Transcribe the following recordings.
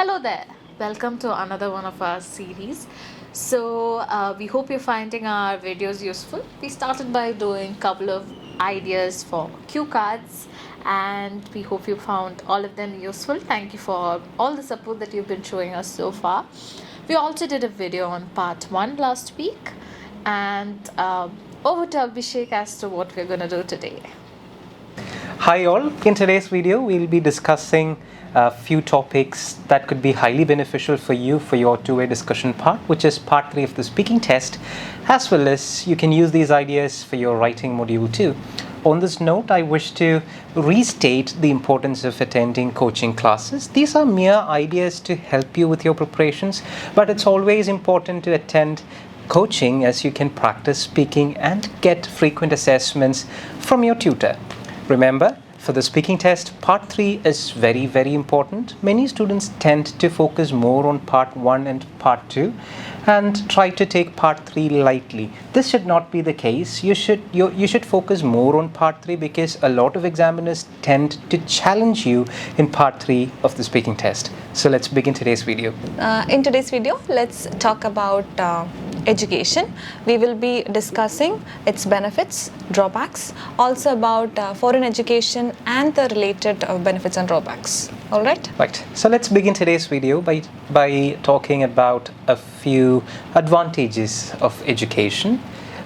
Hello there, welcome to another one of our series. We hope you're finding our videos useful. We started by doing a couple of ideas for cue cards and we hope you found all of them useful. Thank you for all the support that you've been showing us so far. We also did a video on part 1 last week and over to Abhishek as to what we're going to do today. Hi all, in today's video we'll be discussing a few topics that could be highly beneficial for you for your two-way discussion part, which is part 3 of the speaking test, as well as you can use these ideas for your writing module too. On this note, I wish to restate the importance of attending coaching classes. These are mere ideas to help you with your preparations, but it's always important to attend coaching as you can practice speaking and get frequent assessments from your tutor. Remember, for the speaking test, part 3 is very, very important. Many students tend to focus more on part 1 and part 2 and try to take part 3 lightly. This should not be the case. You should focus more on part 3 because a lot of examiners tend to challenge you in part 3 of the speaking test. So let's begin today's video. In today's video, let's talk about education. We will be discussing its benefits, drawbacks, also about foreign education and the related benefits and drawbacks. All right? Right. So let's begin today's video by talking about a few advantages of education.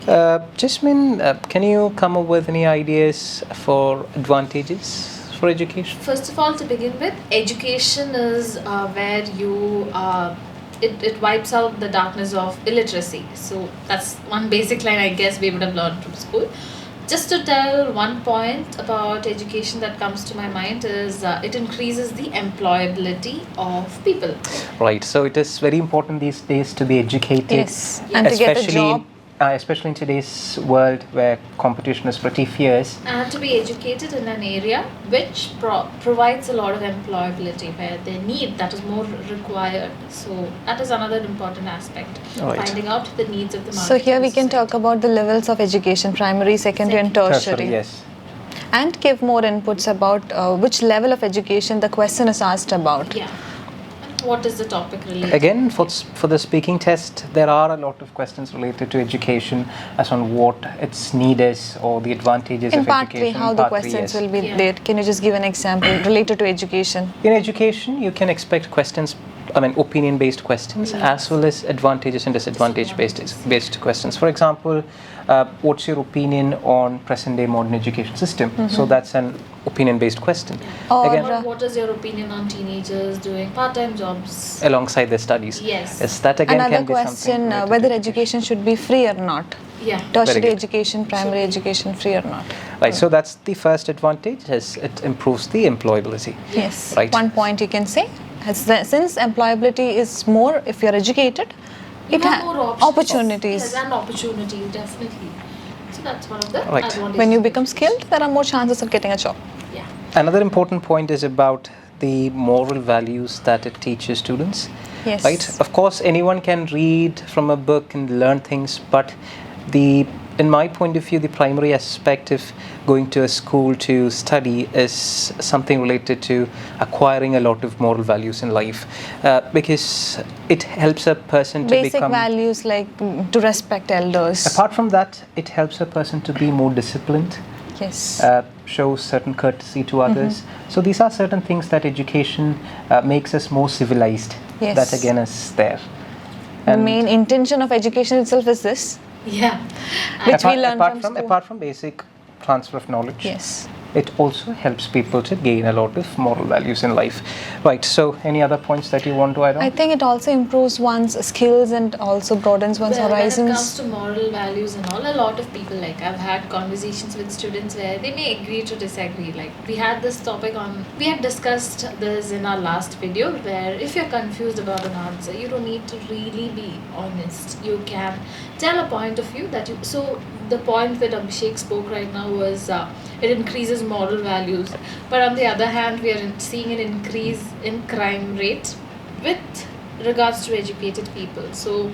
Jasmine, can you come up with any ideas for advantages for education? First of all, to begin with, education is where you it wipes out the darkness of illiteracy. So that's one basic line I guess we would have learned from school. Just to tell one point about education that comes to my mind is it increases the employability of people. Right. So it is very important these days to be educated. Yes. And to get a job. Especially in today's world where competition is pretty fierce. And to be educated in an area which provides a lot of employability, where their need that is more required. So that is another important aspect, right. Finding out the needs of the market. So here we can talk about the levels of education, primary, secondary and tertiary. Yes. And give more inputs about which level of education the question is asked about. Yeah. What is the topic related? Again, for the speaking test, there are a lot of questions related to education as on what its need is or the advantages of education. In part 3, how the questions will be there. Can you just give an example related to education? In education, you can expect questions, opinion-based questions, as well as advantages and disadvantage-based questions. For example, what's your opinion on present-day modern education system? Mm-hmm. So that's an opinion-based question. Or what is your opinion on teenagers doing part-time jobs alongside their studies? Yes. That again another can be question, whether education should be free or not. Yeah. Tertiary education, primary education, free or not. Right. So that's the first advantage, is it improves the employability. Yes. Right. One point you can say, since employability is more if you're educated, you have more opportunities. Yes, and opportunities, definitely. So that's one of the advantages. When you become skilled, there are more chances of getting a job. Yeah. Another important point is about the moral values that it teaches students. Yes. Right? Of course, anyone can read from a book and learn things, but in my point of view, the primary aspect of going to a school to study is something related to acquiring a lot of moral values in life, because it helps a person to basic values like to respect elders. Apart from that, it helps a person to be more disciplined. Yes. Shows certain courtesy to others. Mm-hmm. So these are certain things that education makes us more civilized. Yes. That again is there. The main intention of education itself is this. Yeah. Which we learn from school. Apart from basic transfer of knowledge. Yes. It also helps people to gain a lot of moral values in life. Right, so any other points that you want to add on? I think it also improves one's skills and also broadens one's horizons. When it comes to moral values and all, a lot of people, like I've had conversations with students where they may agree to disagree. Like we had this topic we had discussed this in our last video, where if you're confused about an answer, you don't need to really be honest. You can tell a point of view so the point that Abhishek spoke right now was it increases moral values, but on the other hand we are seeing an increase in crime rate with regards to educated people. So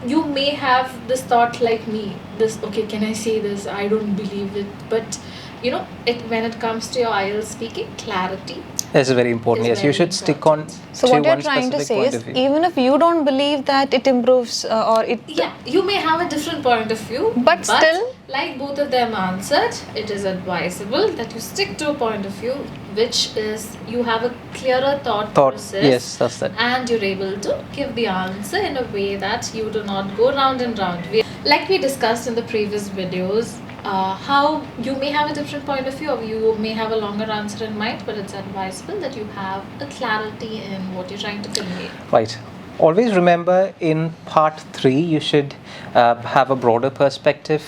you may have this thought like me, can I say this, I don't believe it, but when it comes to your IELTS speaking, clarity That's very important. Is Yes, you very should stick on important. So to what you're one trying to specific say point is, of view. even if you don't believe that it improves or it, Yeah, you may have a different point of view, But still- like both of them answered, it is advisable that you stick to a point of view which is you have a clearer thought process. Yes, that's that. And you're able to give the answer in a way that you do not go round and round. Like we discussed in the previous videos, how you may have a different point of view, or you may have a longer answer in mind, but it's advisable that you have a clarity in what you're trying to convey. Right. Always remember, in part 3 you should have a broader perspective,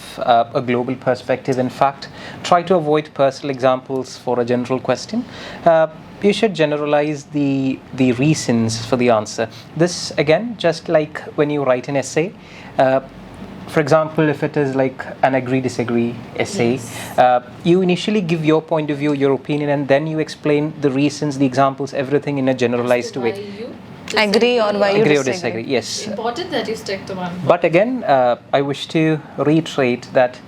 a global perspective. In fact, try to avoid personal examples for a general question. You should generalize the reasons for the answer. This, again, just like when you write an essay, for example, if it is like an agree-disagree essay, Yes. You initially give your point of view, your opinion, and then you explain the reasons, the examples, everything in a generalized Why way. you Agree or why you Agree or disagree. disagree, yes. Important that you stick to one. But again, I wish to reiterate that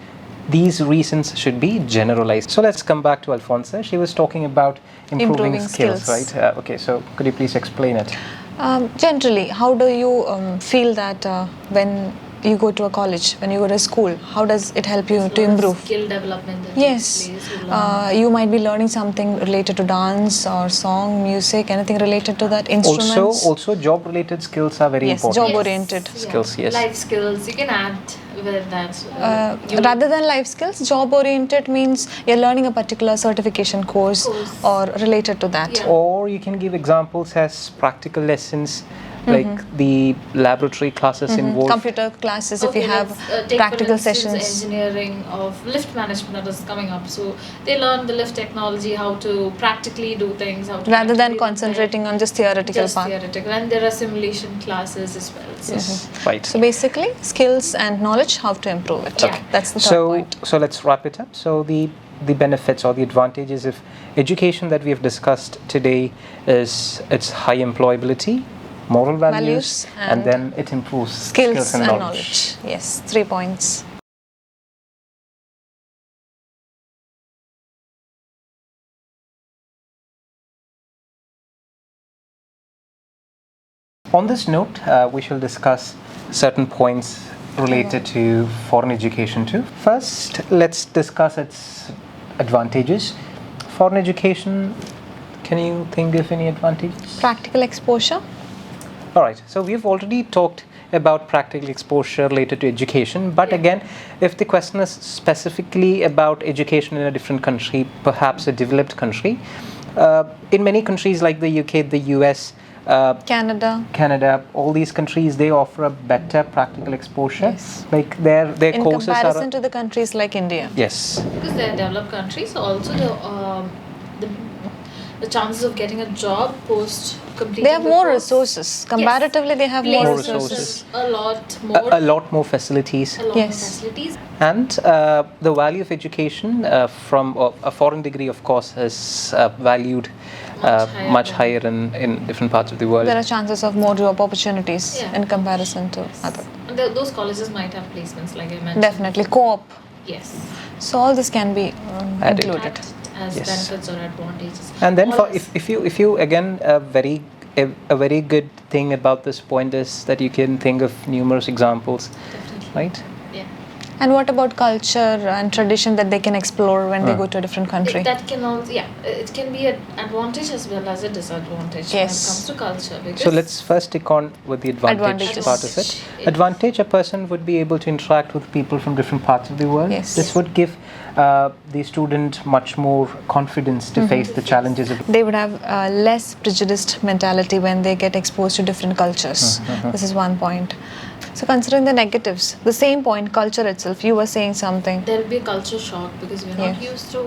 these reasons should be generalized. So let's come back to Alfonso. She was talking about improving skills, skills. right? Okay, so could you please explain it? Generally, how do you feel that when you go to a college, when you go to school, how does it help you There's a to lot of improve? skill development that Yes, takes place. You learn. you might be learning something related to dance or song, music, anything related to that, instruments. Also job-related skills are very Yes, important. job-oriented skills, yes. Life skills you can add with that. You- Rather than life skills, job oriented means you're learning a particular certification course or related to that. Yeah. Or you can give examples as practical lessons, like the laboratory classes involved. Computer classes, if Okay, you have let's, take practical for instance, sessions. engineering of lift management that is coming up. So they learn the lift technology, how to practically do things, how to Rather than practically concentrating on just theoretical just part. theoretical, and there are simulation classes as well. So Yes, right. So basically, skills and knowledge, how to improve it. Yeah. That's the third So, point. so let's wrap it up. So the benefits or the advantages of education that we have discussed today is its high employability, moral values, and then it improves Skills and knowledge. Yes, 3 points. On this note, we shall discuss certain points related to foreign education too. First, let's discuss its advantages. Foreign education, can you think of any advantages? Practical exposure. All right, so we've already talked about practical exposure related to education, but again, if the question is specifically about education in a different country, perhaps a developed country, in many countries like the UK, the US, Canada, all these countries, they offer a better practical exposure. Yes. Like their In courses comparison are. to the countries like India. Yes. because they're developed countries, so also the chances of getting a job post completing They have the more course- resources. Comparatively, they have more places resources. a lot more, A lot more facilities. a lot Yes. more facilities. And the value of education from a foreign degree, of course, is valued much higher in different parts of the world. There are chances of more job opportunities Yeah. in comparison to other. And those colleges might have placements, like I mentioned. Definitely, co-op. Yes. So all this can be Added. included. As Yes. benefits or advantages. And then, All for this- if you again a very good thing about this point is that you can think of numerous examples, Definitely. right? Yeah. And what about culture and tradition that they can explore when they go to a different country? That can also, it can be an advantage as well as a disadvantage when it Yes. comes to culture. Because So let's first stick on with the advantage Advantages. part of it. Yes. Advantage: a person would be able to interact with people from different parts of the world. Yes. This would give the student much more confidence to face the challenges of. They would have less prejudiced mentality when they get exposed to different cultures. This is one point. So considering the negatives, the same point, culture itself, you were saying something. there will be a culture shock because we're not Yes. used to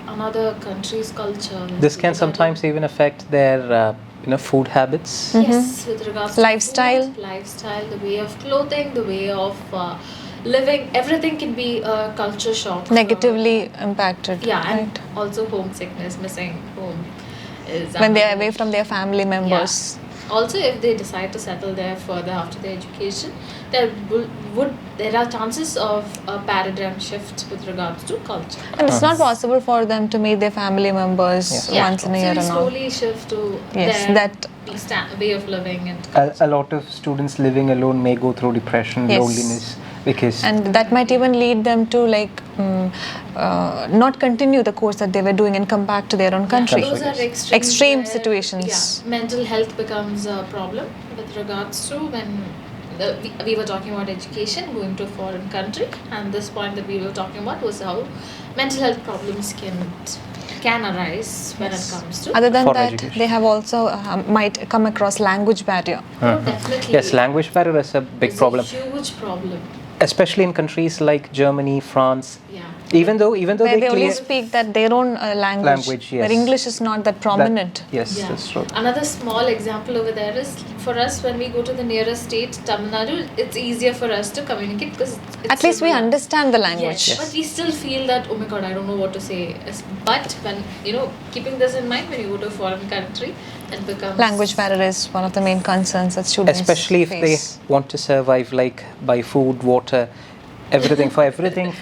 another country's culture. This can sometimes even affect their food habits. Yes, with regards to Lifestyle. food, lifestyle, the way of clothing, the way of living, everything can be a culture shock. Negatively impacted. Yeah, and right? also homesickness, missing home is When they are another- away from their family members. Also, if they decide to settle there further after their education, there are chances of a paradigm shift with regards to culture. And it's not possible for them to meet their family members once in a year so we and all. slowly shift to Yes, their that way of living and A lot of students living alone may go through depression, Yes. loneliness, because and that might even lead them to like not continue the course that they were doing and come back to their own country. Those are Extremes. Extreme where, situations. Yeah, mental health becomes a problem with regards to when we were talking about education, going to a foreign country, and this point that we were talking about was how mental health problems can arise when it comes to. Other than For that, education. they have also might come across language barrier. Oh, definitely. yes, language barrier is a big It's problem, a huge problem. especially in countries like Germany, France. Yeah. Even though Where they they only clear speak that their own language, yes. where English is not that prominent. yes, Yeah. that's true. Another small example over there is for us when we go to the nearest state, Tamil Nadu, it's easier for us to communicate because it's At least we similar. understand the language. Yes, but we still feel that, oh my god, I don't know what to say. But when, keeping this in mind, when you go to a foreign country, it becomes. Language barrier is one of the main concerns that students Especially if face. they want to survive, like by food, water, everything for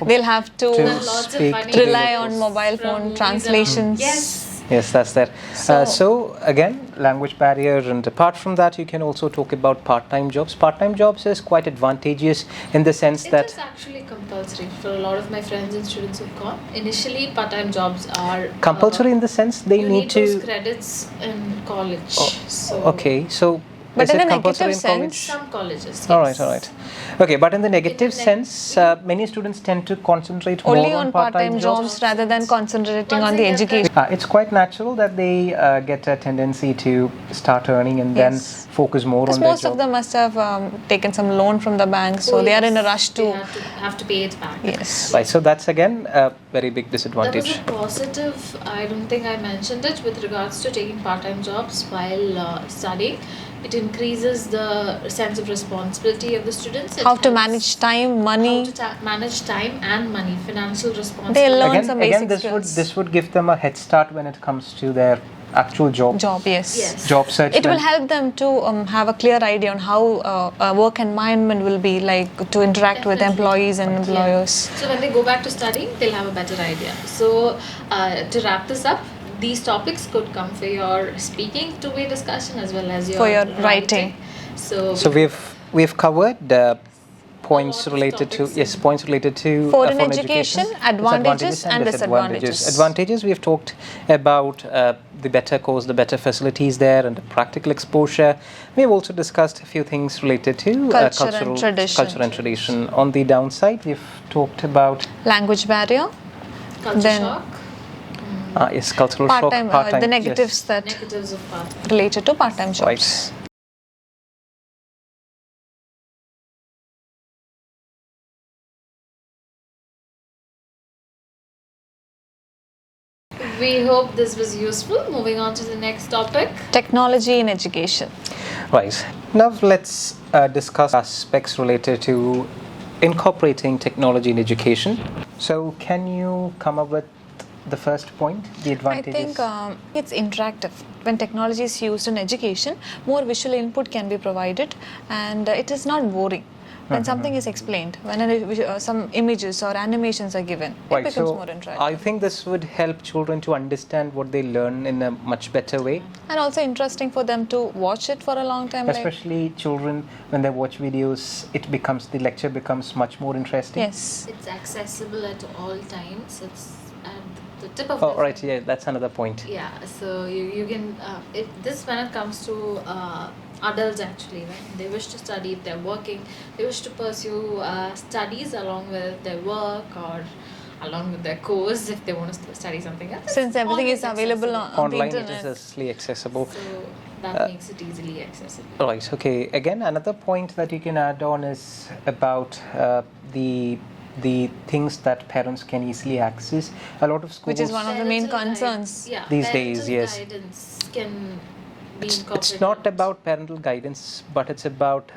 They'll have to Lots of speak funny to rely the on locals. mobile From phone movies translations. Yes. Yes, that's there. So again, language barrier, and apart from that, you can also talk about part-time jobs. Part-time jobs is quite advantageous in the sense It that is actually compulsory for a lot of my friends and students who've gone. Initially, part-time jobs are compulsory in the sense they you need those to. credits in college. So Okay, so But is in it a compulsory in negative college? sense- some colleges. All yes. right. Okay, but in the negative neg- sense, many students tend to concentrate Only more on part-time jobs rather than concentrating Once on they the get that- education. It's quite natural that they get a tendency to start earning and then Yes. focus more Because on their most job. of them must have taken some loan from the bank, so Oh, they are in a yes. rush They to. have to pay it back. Yes. Right, so that's again a very big That disadvantage. was a positive. I don't think I mentioned it with regards to taking part-time jobs while studying. It increases the sense of responsibility of the students. It How to helps manage time, money. How to manage time and money, financial responsibility. They learn Again, some again, basic skills. this would give them a head start when it comes to their actual job Yes. Yes. job search. It will when- help them to have a clear idea on how a work environment will be like to interact with Definitely. employees and employers. So when they go back to studying, they'll have a better idea. So to wrap this up, these topics could come for your speaking two-way discussion as well as your For your writing. So we've covered points lot of related to topics points related to Foreign education, its advantages and disadvantages. Advantages, we've talked about the better course, the better facilities there, and the practical exposure. We've also discussed a few things related to Culture and tradition. culture and tradition. On the downside, we've talked about Language barrier, culture then shock, yes, cultural part-time, shock, the yes. negatives that negatives of part. related to part-time jobs. Right. We hope this was useful. Moving on to the next topic. Technology in education. Right. Now let's discuss aspects related to incorporating technology in education. So can you come up with the first point, the I advantages? think it's interactive. When technology is used in education, more visual input can be provided and it is not boring. When something is explained, when some images or animations are given, it Right, becomes so more interactive. I think this would help children to understand what they learn in a much better way. And also interesting for them to watch it for a long time. Especially children, when they watch videos, the lecture becomes much more interesting. Yes. It's accessible at all times. It's at the tip of Oh, the right, yeah, that's another point. Yeah, so you can when it comes to adults actually, when they wish to study, if they're working, they wish to pursue studies along with their work or along with their course if they want to study something else. Since everything Always is available accessible. on the Online, it internet. is easily accessible. So that makes it easily accessible. Right, okay. Again, another point that you can add on is about the things that parents can easily access. A lot of schools, Which is one of the main Parental concerns. Yeah, These parental days, yes. guidance can be It's incorporated? not about parental guidance, but it's about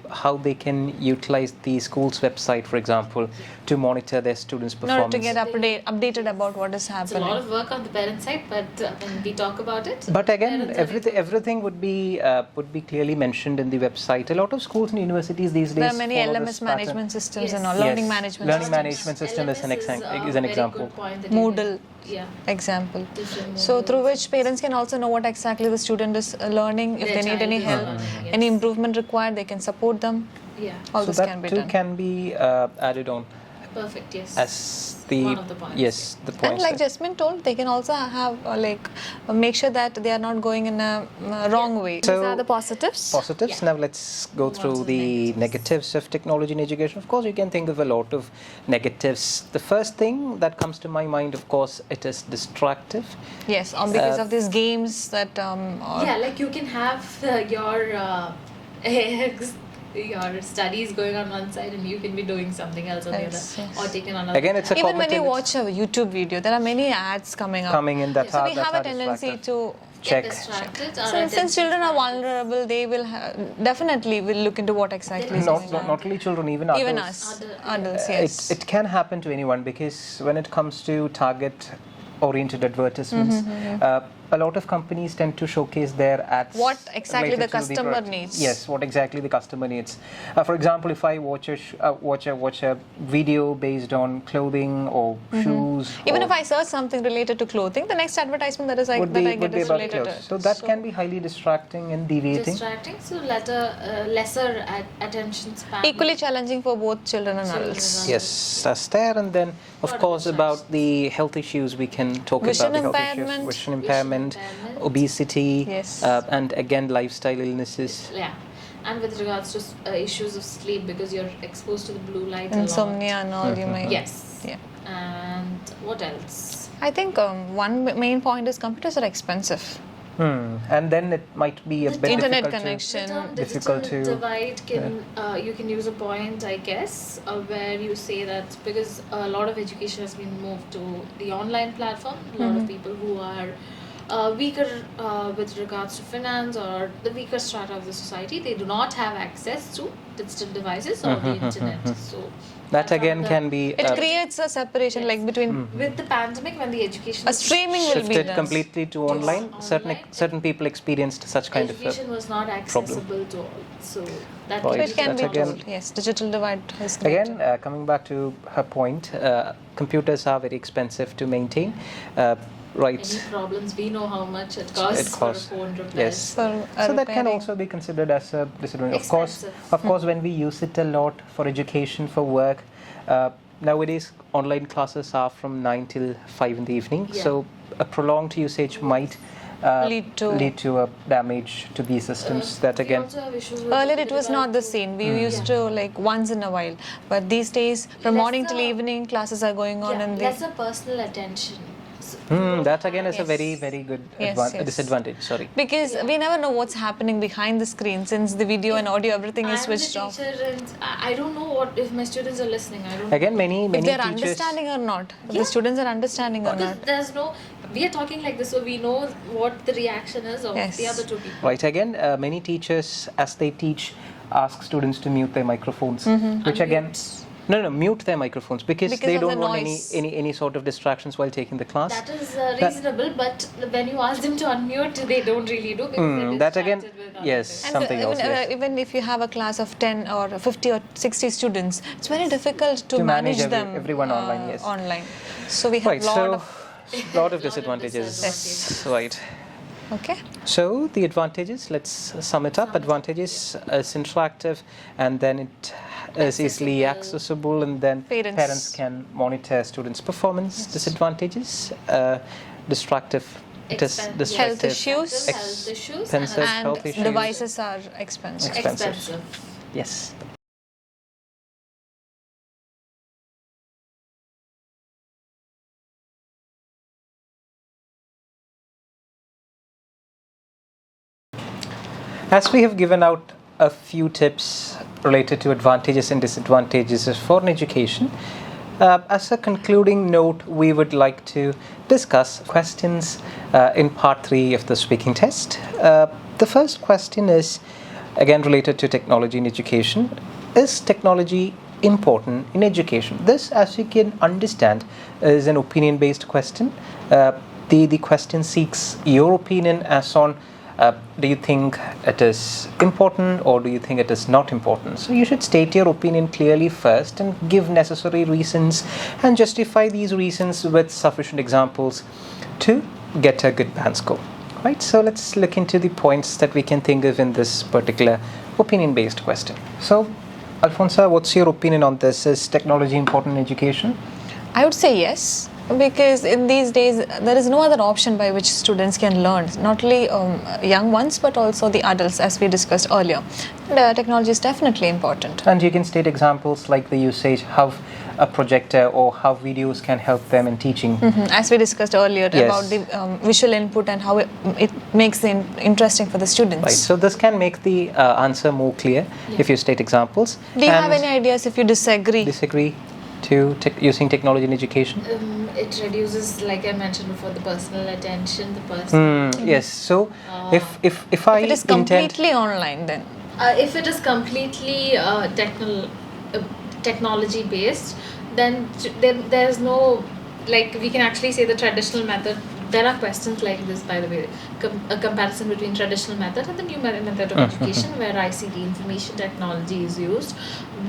how they can utilize the school's website, for example, to monitor their students' In order performance. to get updated about what is It's a happening. lot of work on the parent side, but when we talk about it, But again, parents are everything would be clearly mentioned in the website. A lot of schools and universities these days. There are many follow LMS this pattern. management systems Yes. and all, Yes. learning management Learning systems. management system is an LMS is an very example. good point that you Moodle. made. Yeah. Example. Different So through modules. which parents can also know what exactly the student is learning, if Their they need child any is help, learning, yes. any improvement required, they can support them. Yeah. All So this that can be too done. can be added on Perfect. Yes. as the One of the points. yes the And points. like Jasmine told, they can also have make sure that they are not going in a wrong way. So- These are the positives. Positives. Yeah. Now let's go Move on through to the the negatives of technology in education. Of course, you can think of a lot of negatives. The first thing that comes to my mind, of course, it is distractive. Yes, because of these games that Yeah, like you can have your studies going on one side and you can be doing something else on Yes, the other, yes. or taking another. Again, it's a even when you cognitive- watch a YouTube video, there are many ads coming up. coming in that Yeah, so are we that have are a tendency distractive. to check. Get distracted. our since attention children are span is- vulnerable, they will definitely will look into what exactly is Not, going not, on. not only children, even Even adults. us, Adult- adults, yes. It can happen to anyone because when it comes to target oriented advertisements, a lot of companies tend to showcase their ads. What exactly related the to customer product. needs. Yes, what exactly the customer needs. For example, if I watch a video based on clothing or shoes, Even or if I search something related to clothing, the next advertisement that I would get be is about related to clothes. it. So that can be highly distracting and deviating. distracting. So lesser attention span. Equally challenging for both children and Children adults. and Yes, that's there, and then of Lot of course about distractions. the health issues we can talk Vision about the health impairment. issues, vision impairment, impairment. obesity, Yes. and again lifestyle illnesses. Yeah. And with regards to issues of sleep, because you're exposed to the blue light a lot. Insomnia and all, you may. Yes. Yeah. And what else? I think one main point is computers are expensive. And then it might be a The bit internet difficult to- connection. The term difficult digital to- divide can you can use a point, I guess, where you say that because a lot of education has been moved to the online platform, a lot of people who are weaker with regards to finance or the weaker strata of the society, they do not have access to digital devices or the internet. So that that's again another- can be It creates a separation like between with the pandemic when the education a streaming will be shifted done. completely to online. Certain people experienced such kind of education was not accessible to all, so that Right. So it can That's be again- told. Yes, digital divide is created. Again, coming back to her point, computers are very expensive to maintain. Right. any problems, we know how much it costs, It costs. for a phone repair. Yes. For So that can repairing. also be considered as a disadvantage. Expensive. Of course, when we use it a lot for education, for work, nowadays online classes are from 9 till 5 in the evening. Yeah. So a prolonged usage might Lead to- a damage to these systems. That We again, also have issues with Earlier the it was not the same. We used to like once in a while, but these days from morning till Lesser- evening classes are going on, and lesser personal attention. So you don't that again is a Yes. very very good Yes, yes. disadvantage. Sorry. because we never know what's happening behind the screen since the video and audio everything is I'm switched the off. teacher and I don't know what if my students are listening. I don't Again, many If many they're teachers. understanding or not, if Yeah. the students are understanding or because not. there's no. We are talking like this, so we know what the reaction is of Yes. the other two people. Right. Again, many teachers, as they teach, ask students to mute their microphones, which again, Unmute. no, mute their microphones because Because they of the don't want noise. any sort of distractions while taking the class. That is reasonable, but when you ask them to unmute, they don't really do because they're that again, distracted with other yes. things. And Something even, else, yes. even if you have a class of 10 or 50 or 60 students, it's very difficult to, To manage them everyone online, yes. online. So we have Right. lot So, of lot of disadvantages. disadvantages. Right. okay. So the advantages. Let's sum it up. Advantages is interactive, and then it is easily accessible, and then Parents. can monitor students' performance. Disadvantages, distractive. It is Expen- distractive. Health issues. Health issues Expensive. And health issues. devices are expensive. expensive. Yes. As we have given out a few tips related to advantages and disadvantages of foreign education, As a concluding note, we would like to discuss questions in part 3 of the speaking test. The first question is again related to technology in education. Is technology important in education? This, as you can understand, is an opinion-based question. The question seeks your opinion as on do you think it is important or do you think it is not important? So you should state your opinion clearly first and give necessary reasons and justify these reasons with sufficient examples to get a good band score. Right, so let's look into the points that we can think of in this particular opinion-based question. So, Alfonso, what's your opinion on this? Is technology important in education? I would say yes, because in these days there is no other option by which students can learn, not only young ones but also the adults, as we discussed earlier. And, technology is definitely important. And you can state examples like the usage, how a projector or how videos can help them in teaching. As we discussed earlier about the visual input and how it makes it interesting for the students. Right, so this can make the answer more clear if you state examples. Do you have any ideas if you disagree? Disagree to using technology in education? It reduces, like I mentioned before, the personal attention, the personal. Yes, so if I If it is completely online, then if it is completely technology based, then there's no, like, we can actually say the traditional method. There are questions like this, by the way, a comparison between traditional method and the new method of education, where ICT, information technology, is used,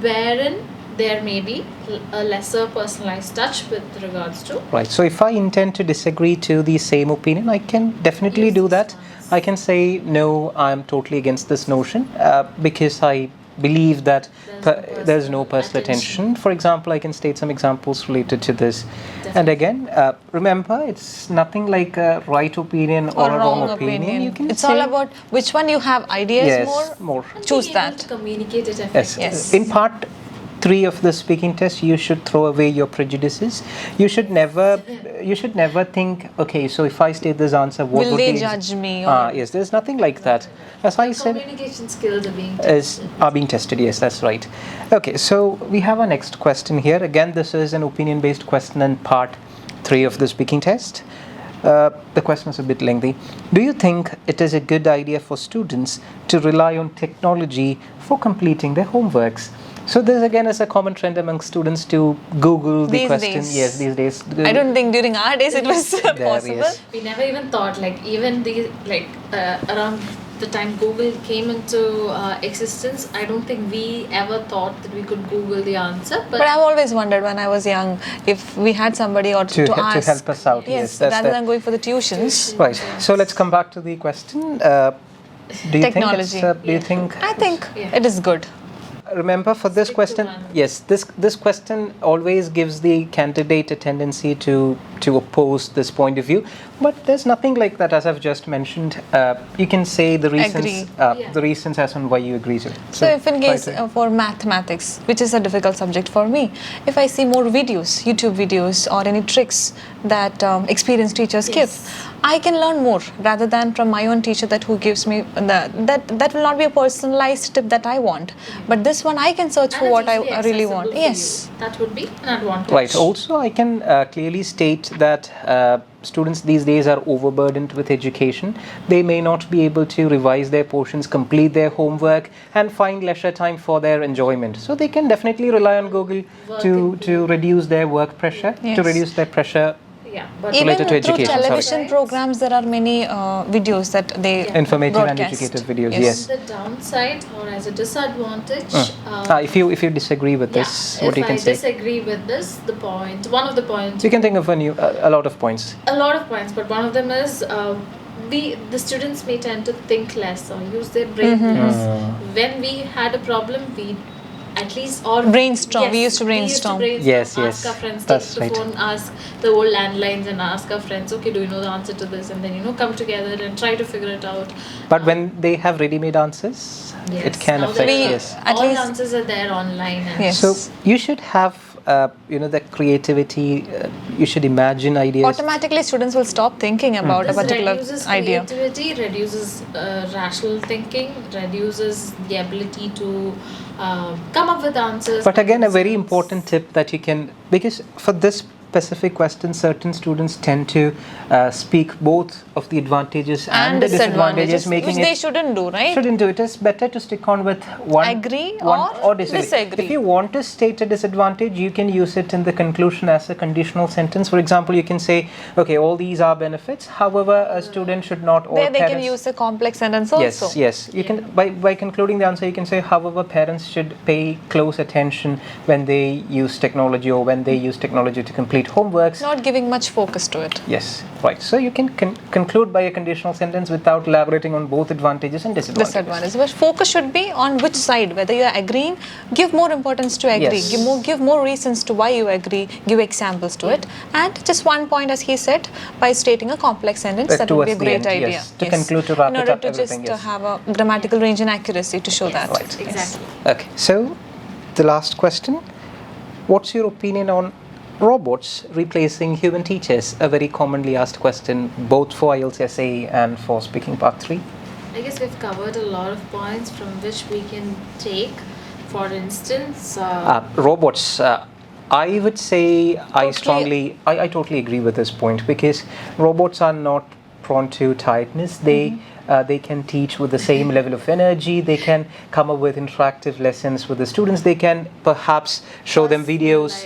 wherein there may be a lesser personalized touch with regards to. Right, so if I intend to disagree to the same opinion, I can definitely do that. I can say, no, I'm totally against this notion because I believe that there's no personal attention. For example, I can state some examples related to this. Definitely. And again, remember, it's nothing like a right opinion or a wrong opinion. You can it's all about which one you have ideas more. Choose that. To communicate it yes. In part 3 of the speaking test, you should throw away your prejudices. You should never think, okay, so if I state this answer, what will would they judge me? Yes, there's nothing like that. As I said, communication skills are being tested. Yes, that's right. Okay, so we have our next question here. Again, this is an opinion-based question in part 3 of the speaking test. The question is a bit lengthy. Do you think it is a good idea for students to rely on technology for completing their homeworks? So this again is a common trend among students to Google the question. Yes, these days. I don't think during our days it was possible. Yes. We never even thought, like, even around the time Google came into existence, I don't think we ever thought that we could Google the answer. But I've always wondered when I was young if we had somebody or to ask. To help us out. Yes, rather than going for the tuitions. Right. So let's come back to the question. Do you technology. think I think it is good. Remember, for this question, yes, this question always gives the candidate a tendency to oppose this point of view, but there's nothing like that. As I've just mentioned, you can say the reasons, the reasons as on why you agree to it. So if in case for mathematics, which is a difficult subject for me, if I see more videos, YouTube videos, or any tricks that experienced teachers give, I can learn more rather than from my own teacher who gives me that will not be a personalized tip that I want. But this one I can search for what I really want. Yes, that would be an advantage. Right. Also, I can clearly state that students these days are overburdened with education. They may not be able to revise their portions, complete their homework, and find leisure time for their enjoyment. So they can definitely rely on Google to reduce their work pressure, to reduce their pressure. But even related to through education, television programs, there are many videos that they informative broadcast. and educative videos. Yes. The downside or as a disadvantage. If you disagree with this, what you can say? If I disagree with this, one of the points. You can think of a lot of points. A lot of points, but one of them is the students may tend to think less or use their brain less. When we had a problem, we at least or brainstorm. We used to brainstorm. Yes. Ask our friends, That's take the right. phone, ask the old landlines, and ask our friends. Okay, do you know the answer to this? And then come together and try to figure it out. But when they have ready-made answers, it can affect. All the answers are there online. And So you should have the creativity. You should imagine ideas. Automatically, students will stop thinking about a This particular reduces idea. creativity, reduces rational thinking, reduces the ability to come up with answers. But again, a very themselves. important tip that you can, because for this specific question, certain students tend to speak both of the advantages and the disadvantages, making which it they shouldn't do, right? shouldn't do. It is better to stick on with one. Agree or disagree. If you want to state a disadvantage, you can use it in the conclusion as a conditional sentence. For example, you can say, okay, all these are benefits. However, a student should not. Or There they can parents- use a complex sentence also. Yes. You can by concluding the answer, you can say, however, parents should pay close attention when they use technology or when they use technology to complete homeworks. Not giving much focus to it. Yes, right. So you can conclude by a conditional sentence without elaborating on both advantages and disadvantages. Disadvantage. But focus should be on which side, whether you are agreeing, give more importance to agree, Yes. give more reasons to why you agree, give examples to it, and just one point, as he said, by stating a complex sentence, that would be a Towards the great end, idea. yes. To conclude, to wrap in it order up, to everything, just yes. have a grammatical range and accuracy to show that. Right. Exactly. Okay, so the last question. What's your opinion on robots replacing human teachers? A very commonly asked question, both for IELTS essay and for speaking part 3. I guess we've covered a lot of points from which we can take. For instance, Robots. I would say I totally agree with this point, because robots are not prone to tiredness. They can teach with the same level of energy. They can come up with interactive lessons with the students. They can perhaps show them videos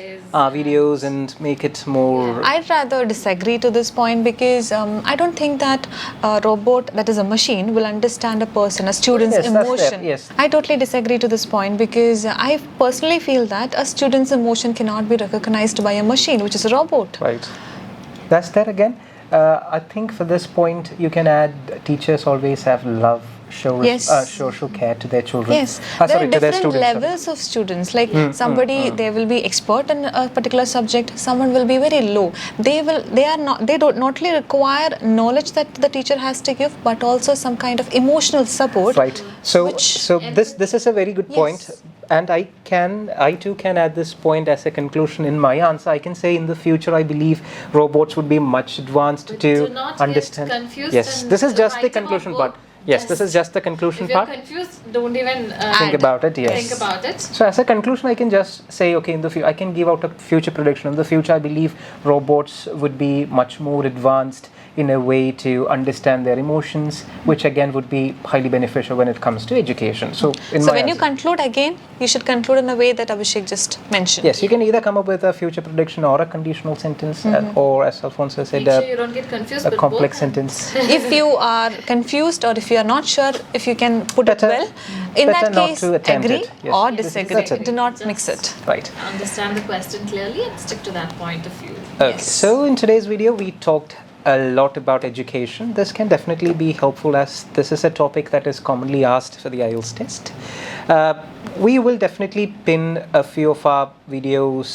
and make it more. I'd rather disagree to this point, because I don't think that a robot, that is a machine, will understand a person, a student's Yes, that's there, emotion. yes. I totally disagree to this point, because I personally feel that a student's emotion cannot be recognized by a machine, which is a robot. Right. That's there again. I think for this point you can add teachers always have love, show care to their children. Yes, Sorry, there are to their different students. sorry. levels of students. Like somebody, they will be expert in a particular subject. Someone will be very low. They don't not only require knowledge that the teacher has to give, but also some kind of emotional support. Right. So which- this is a very good point. Yes. And I too can add this point as a conclusion in my answer. I can say in the future I believe robots would be much advanced But to do not get understand. confused Yes, and this is just the write conclusion about part. Yes, this is just the conclusion if you're part. confused, don't even Think about it. Yes. think about it. So as a conclusion, I can just say, okay, in the future, I can give out a future prediction. In the future, I believe robots would be much more advanced in a way to understand their emotions, which again would be highly beneficial when it comes to education. So, when you conclude again, you should conclude in a way that Abhishek just mentioned. yes, you can either come up with a future prediction or a conditional sentence, or as Alfonso said, Make sure you don't get confused a with complex both. sentence. If you are confused or if you are not sure, if you can put Better- it well, in better that not case, to attempt agree it. Yes. or Yes, disagree. that's it. Do not mix it. Right. Understand the question clearly and stick to that point of view. Okay, Yes. so in today's video, we talked a lot about education. This can definitely be helpful, as this is a topic that is commonly asked for the IELTS test. We will definitely pin a few of our videos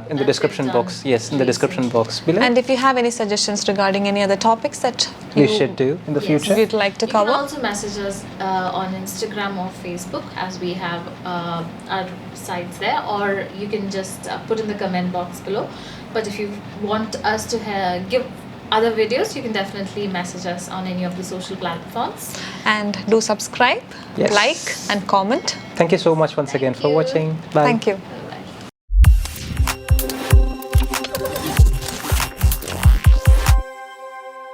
in the That description we've done box. Yes, in the description box below. And if you have any suggestions regarding any other topics that you should do in the Yes. future. you'd like to You cover, can also message us on Instagram or Facebook, as we have our sites there, or you can just put in the comment box below. But if you want us to give other videos, you can definitely message us on any of the social platforms. and do subscribe, Yes. like and comment. Thank you so much once again for you. watching. Bye. Thank you.